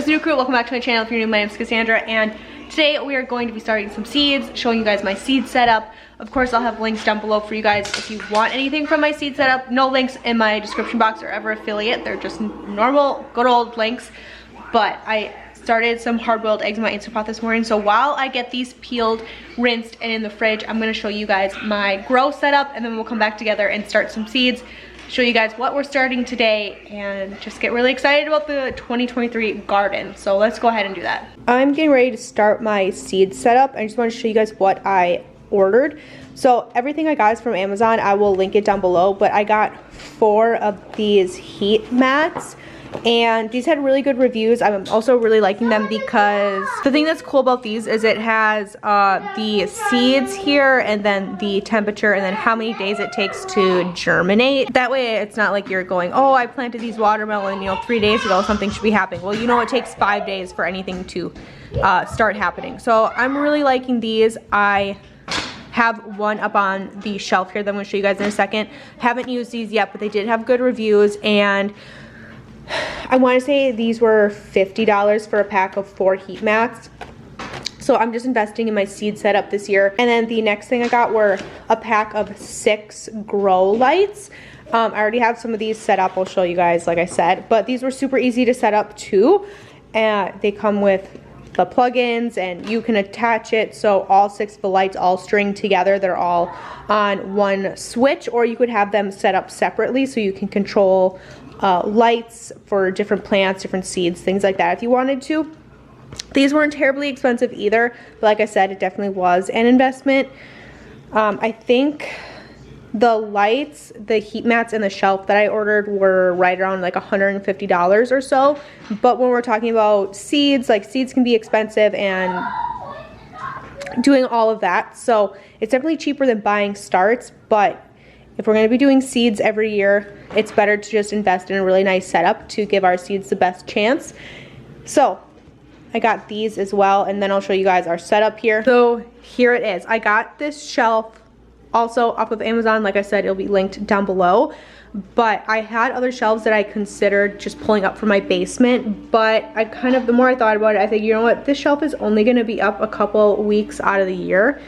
What's new, crew? Welcome back to my channel. If you're new, my name is Cassandra, and today we are going to be starting some seeds, showing you guys my seed setup. Of course, I'll have links down below for you guys if you want anything from my seed setup. No links in my description box or ever affiliate. They're just normal, good old links. But I started some hard-boiled eggs in my Instant Pot this morning. So while I get these peeled, rinsed, and in the fridge, I'm gonna show you guys my grow setup, and then we'll come back together and start some seeds, show you guys what we're starting today, and just get really excited about the 2023 garden. So let's go ahead and do that. I'm getting ready to start my seed setup. I just want to show you guys what I ordered. So everything I got is from Amazon. I will link it down below, but I got 4 of these heat mats, and these had really good reviews. I'm also really liking them because the thing that's cool about these is it has the seeds here, and then the temperature, and then how many days it takes to germinate. That way it's not like you're going, oh, I planted these watermelon, 3 days ago, something should be happening. Well, it takes 5 days for anything to start happening. So I'm really liking these. I have one up on the shelf here that I'm going to show you guys in a second. Haven't used these yet, but they did have good reviews, and I want to say these were $50 for a pack of 4 heat mats. So I'm just investing in my seed setup this year. And then the next thing I got were a pack of 6 grow lights. I already have some of these set up. I'll show you guys, like I said. But these were super easy to set up too. They come with the plugins, and you can attach it so all 6 of the lights all string together. They're all on one switch, or you could have them set up separately so you can control lights for different plants, different seeds, things like that if you wanted to. These weren't terribly expensive either, but like I said, it definitely was an investment. I think the lights, the heat mats, and the shelf that I ordered were right around like $150 or so. But when we're talking about seeds, like seeds can be expensive and doing all of that. So it's definitely cheaper than buying starts, but if we're going to be doing seeds every year, it's better to just invest in a really nice setup to give our seeds the best chance. So I got these as well, and then I'll show you guys our setup here. So here it is. I got this shelf also off of Amazon. Like I said, it'll be linked down below. But I had other shelves that I considered just pulling up from my basement, but the more I thought about it, I think, you know what, this shelf is only going to be up a couple weeks out of the year,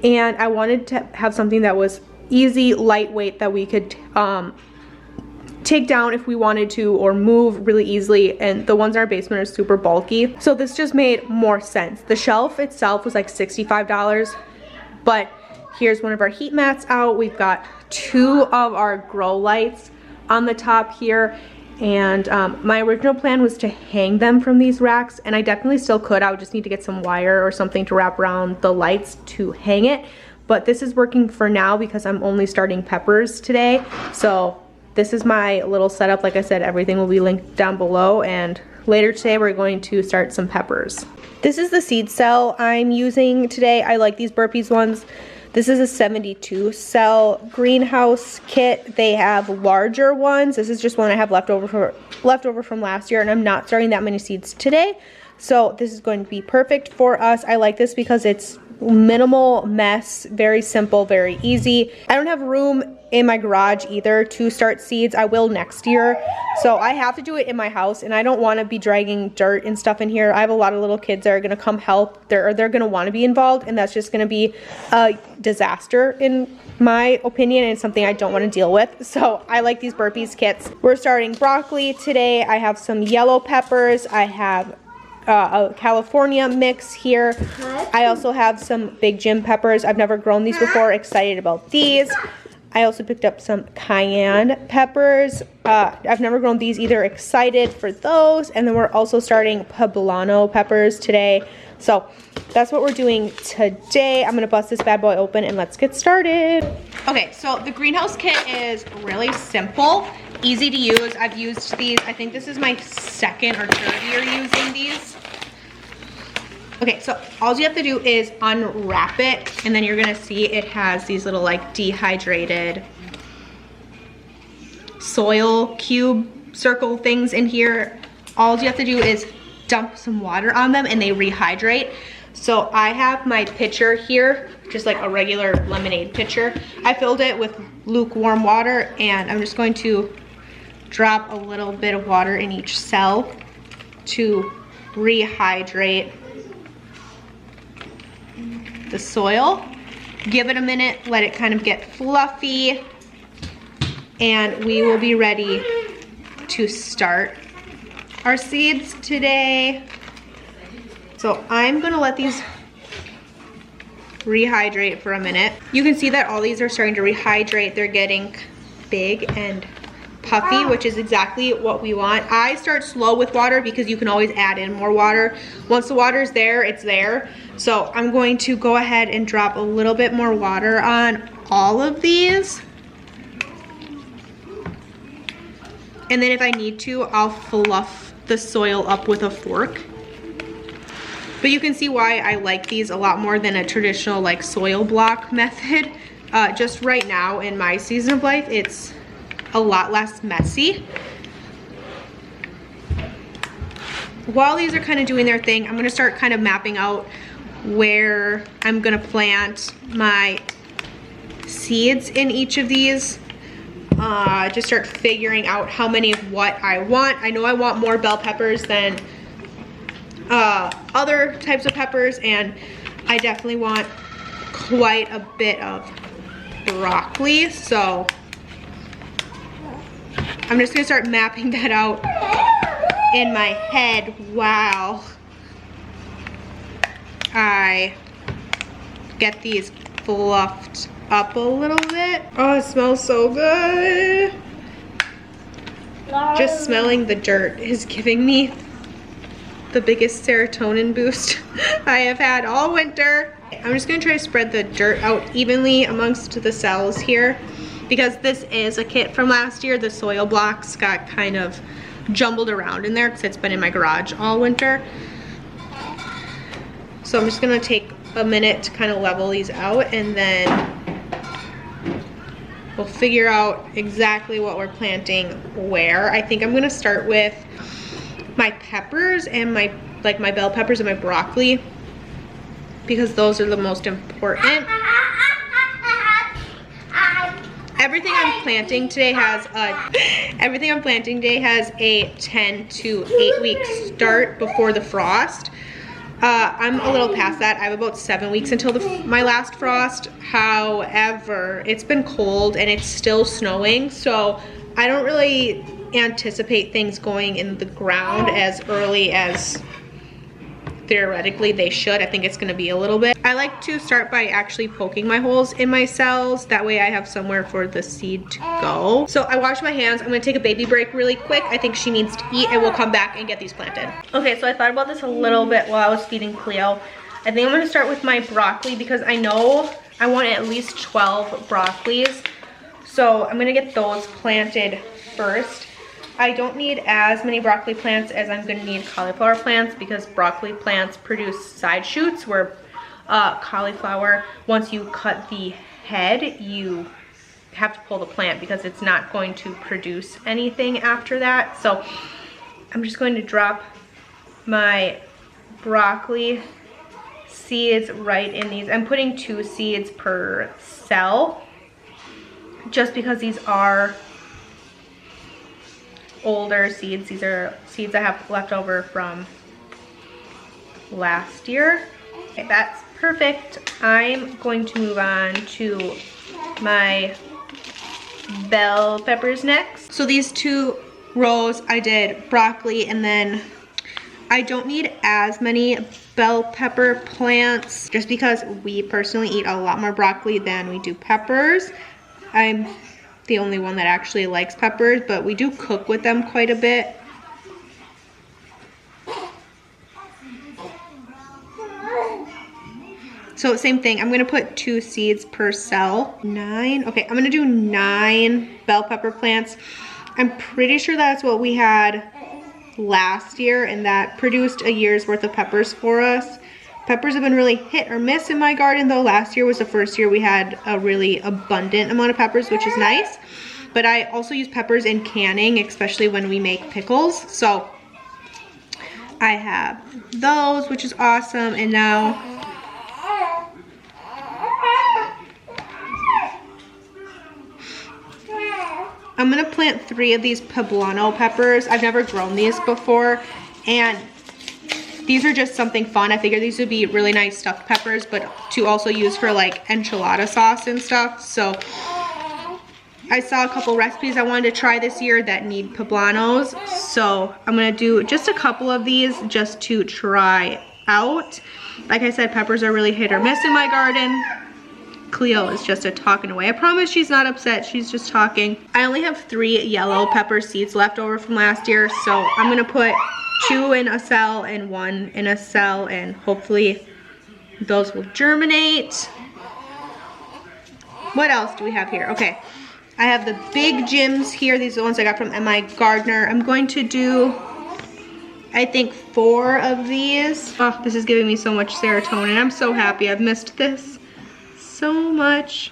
and I wanted to have something that was easy, lightweight, that we could take down if we wanted to, or move really easily, and the ones in our basement are super bulky, so this just made more sense. The shelf itself was like $65, but here's one of our heat mats out. We've got 2 of our grow lights on the top here, and my original plan was to hang them from these racks, and I definitely still could. I would just need to get some wire or something to wrap around the lights to hang it. But this is working for now because I'm only starting peppers today. So this is my little setup. Like I said, everything will be linked down below, and later today we're going to start some peppers. This is the seed cell I'm using today. I like these burpees ones. This is a 72 cell greenhouse kit. They have larger ones. This is just one I have left over from last year, and I'm not starting that many seeds today. So this is going to be perfect for us. I like this because it's minimal mess, very simple, very easy. I don't have room in my garage either to start seeds. I will next year, so I have to do it in my house, and I don't want to be dragging dirt and stuff in here. I have a lot of little kids that are going to come help. They're going to want to be involved, and that's just going to be a disaster in my opinion, and something I don't want to deal with. So I like these burpees kits. We're starting broccoli today. I have some yellow peppers. I have a California mix here. I also have some Big Jim peppers. I've never grown these before. Excited about these. I also picked up some cayenne peppers. I've never grown these either. Excited for those. And then we're also starting poblano peppers today. So that's what we're doing today. I'm going to bust this bad boy open and let's get started. Okay, so the greenhouse kit is really simple, easy to use. I've used these. I think this is my 2nd or 3rd year using these. Okay, so all you have to do is unwrap it, and then you're gonna see it has these little like dehydrated soil cube circle things in here. All you have to do is dump some water on them and they rehydrate. So I have my pitcher here, just like a regular lemonade pitcher. I filled it with lukewarm water, and I'm just going to drop a little bit of water in each cell to rehydrate the soil. Give it a minute, let it kind of get fluffy, and we will be ready to start our seeds today. So I'm gonna let these rehydrate for a minute. You can see that all these are starting to rehydrate. They're getting big and puffy, which is exactly what we want. I start slow with water because you can always add in more water. Once the water's there, it's there. So I'm going to go ahead and drop a little bit more water on all of these. And then if I need to, I'll fluff the soil up with a fork. But you can see why I like these a lot more than a traditional like soil block method. Just right now in my season of life, it's a lot less messy. While these are kind of doing their thing, I'm gonna start kind of mapping out where I'm gonna plant my seeds in each of these. Just start figuring out how many of what I want. I know I want more bell peppers than other types of peppers, and I definitely want quite a bit of broccoli, so I'm just gonna start mapping that out in my head while I get these fluffed up a little bit. Oh, it smells so good. Just smelling the dirt is giving me the biggest serotonin boost I have had all winter. I'm just gonna try to spread the dirt out evenly amongst the cells here, because this is a kit from last year. The soil blocks got kind of jumbled around in there because it's been in my garage all winter. So I'm just gonna take a minute to kind of level these out, and then we'll figure out exactly what we're planting where. I think I'm gonna start with my peppers and my bell peppers and my broccoli, because those are the most important. Everything I'm planting today has a 10 to 8 week start before the frost. I'm a little past that. I have about 7 weeks until my last frost. However, it's been cold and it's still snowing, so I don't really anticipate things going in the ground as early as theoretically they should. I think it's gonna be a little bit. I like to start by actually poking my holes in my cells. That way I have somewhere for the seed to go. So I washed my hands. I'm gonna take a baby break really quick. I think she needs to eat, and we'll come back and get these planted. Okay, so I thought about this a little bit while I was feeding Cleo. I think I'm gonna start with my broccoli because I know I want at least 12 broccolis. So I'm gonna get those planted first. I don't need as many broccoli plants as I'm gonna need cauliflower plants, because broccoli plants produce side shoots, where cauliflower, once you cut the head, you have to pull the plant because it's not going to produce anything after that. So I'm just going to drop my broccoli seeds right in these. I'm putting 2 seeds per cell, just because these are older seeds. These are seeds I have left over from last year. Okay, that's perfect. I'm going to move on to my bell peppers next. So these 2 rows I did broccoli, and then I don't need as many bell pepper plants just because we personally eat a lot more broccoli than we do peppers. I'm the only one that actually likes peppers, but we do cook with them quite a bit. So same thing, I'm gonna put 2 seeds per cell. 9, okay, I'm gonna do 9 bell pepper plants. I'm pretty sure that's what we had last year, and that produced a year's worth of peppers for us. Peppers have been really hit or miss in my garden, though last year was the first year we had a really abundant amount of peppers, which is nice. But I also use peppers in canning, especially when we make pickles. So I have those, which is awesome. And now I'm gonna plant 3 of these poblano peppers. I've never grown these before, and These are just something fun. I figured these would be really nice stuffed peppers, but to also use for like enchilada sauce and stuff. So I saw a couple recipes I wanted to try this year that need poblanos. So I'm gonna do just a couple of these just to try out. Like I said, peppers are really hit or miss in my garden. Cleo is just talking away. I promise she's not upset, she's just talking. I only have 3 yellow pepper seeds left over from last year, so I'm gonna put 2 in a cell and 1 in a cell, and hopefully those will germinate. What else do we have here? Okay, I have the big Jims here. These are the ones I got from MI Gardener. I'm going to do, I think, 4 of these. Oh, this is giving me so much serotonin. I'm so happy. I've missed this so much.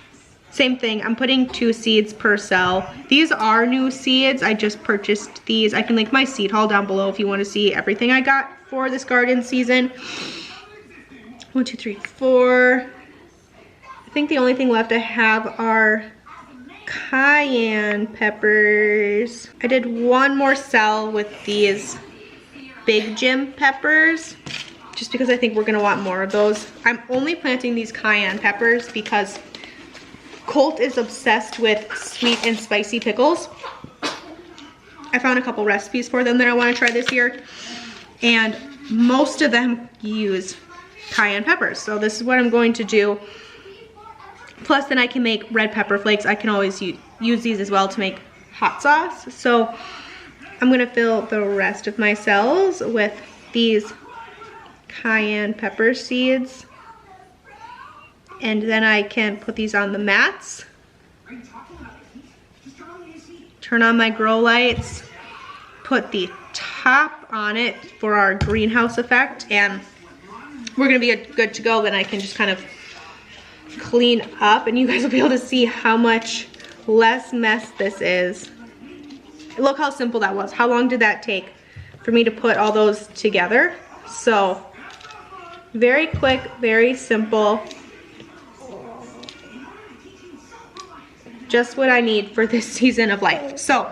Same thing, I'm putting 2 seeds per cell. These are new seeds. I just purchased these. I can link my seed haul down below if you want to see everything I got for this garden season. 1, 2, 3, 4. I think the only thing left I have are cayenne peppers. I did 1 more cell with these big Jim peppers, just because I think we're gonna want more of those. I'm only planting these cayenne peppers because Colt is obsessed with sweet and spicy pickles. I found a couple recipes for them that I want to try this year, and most of them use cayenne peppers. So this is what I'm going to do. Plus then I can make red pepper flakes. I can always use these as well to make hot sauce. So I'm going to fill the rest of my cells with these cayenne pepper seeds. And then I can put these on the mats, turn on my grow lights, put the top on it for our greenhouse effect, and we're gonna be good to go. Then I can just kind of clean up, and you guys will be able to see how much less mess this is. Look how simple that was. How long did that take for me to put all those together? So very quick, very simple. Just what I need for this season of life. So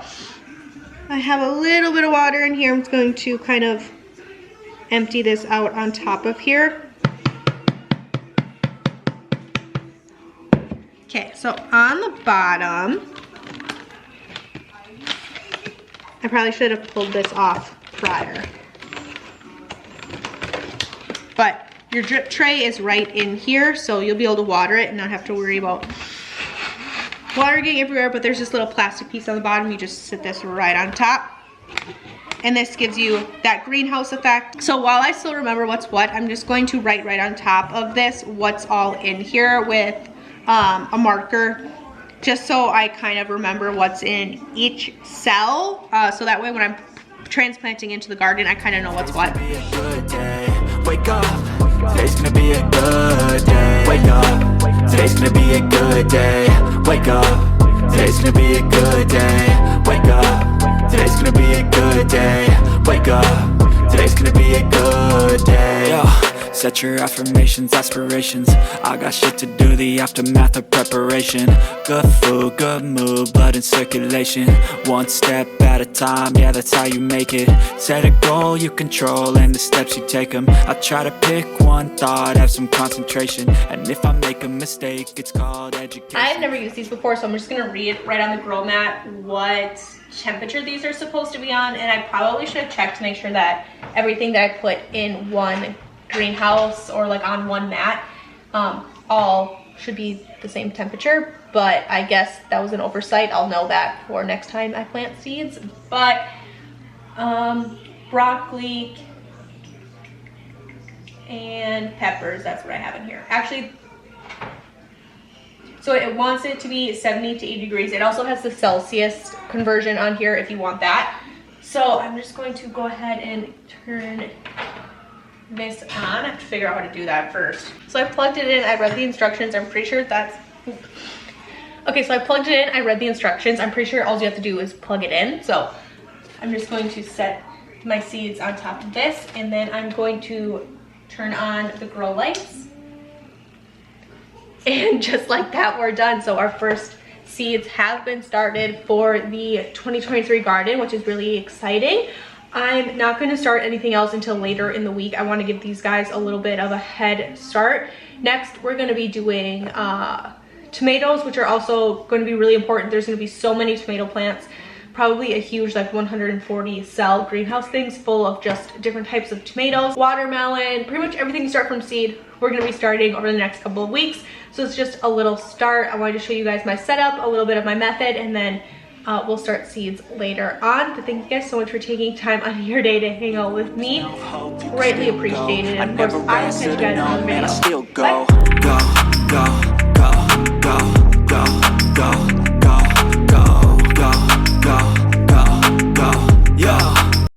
I have a little bit of water in here. I'm going to kind of empty this out on top of here. Okay, so on the bottom, I probably should have pulled this off prior, but your drip tray is right in here, so you'll be able to water it and not have to worry about water getting everywhere. But there's this little plastic piece on the bottom. You just sit this right on top, and this gives you that greenhouse effect. So while I still remember what's what, I'm just going to write right on top of this what's all in here with a marker, just so I kind of remember what's in each cell, so that way when I'm transplanting into the garden, I kind of know what's what. Wake up, today's gonna be a good day. Wake up, today's gonna be a good day. Wake up, today's gonna be a good day. Wake up, today's gonna be a good day. Wake up, today's gonna be a good day. Yo, set your affirmations, aspirations. I got shit to do, the aftermath of preparation. Good food, good mood, blood in circulation. One step at a time, yeah, that's how you make it. Set a goal you control and the steps you take them. I try to pick one thought, have some concentration. And if I make a mistake, it's called education. I've never used these before, so I'm just gonna read right on the grow mat what temperature these are supposed to be on. And I probably should have checked to make sure that everything that I put in one greenhouse or like on one mat all should be the same temperature, but I guess that was an oversight. I'll know that for next time I plant seeds. But broccoli and peppers, that's what I have in here. Actually, so it wants it to be 70 to 80 degrees. It also has the Celsius conversion on here if you want that. So I'm just going to go ahead and turn this on. I have to figure out how to do that first. So I plugged it in, I read the instructions. I'm pretty sure that's, okay, so I plugged it in, I read the instructions. I'm pretty sure all you have to do is plug it in. So I'm just going to set my seeds on top of this, and then I'm going to turn on the grow lights. And just like that, we're done. So our first seeds have been started for the 2023 garden, which is really exciting. I'm not going to start anything else until later in the week. I want to give these guys a little bit of a head start. Next, we're going to be doing tomatoes, which are also going to be really important. There's going to be so many tomato plants, probably a huge like 140 cell greenhouse things full of just different types of tomatoes, watermelon, pretty much everything you start from seed. We're going to be starting over the next couple of weeks. So it's just a little start. I wanted to show you guys my setup, a little bit of my method, and then we'll start seeds later on. But thank you guys so much for taking time out of your day to hang out with me. Greatly appreciated. And of course, I will catch you guys on the video. Bye. Go.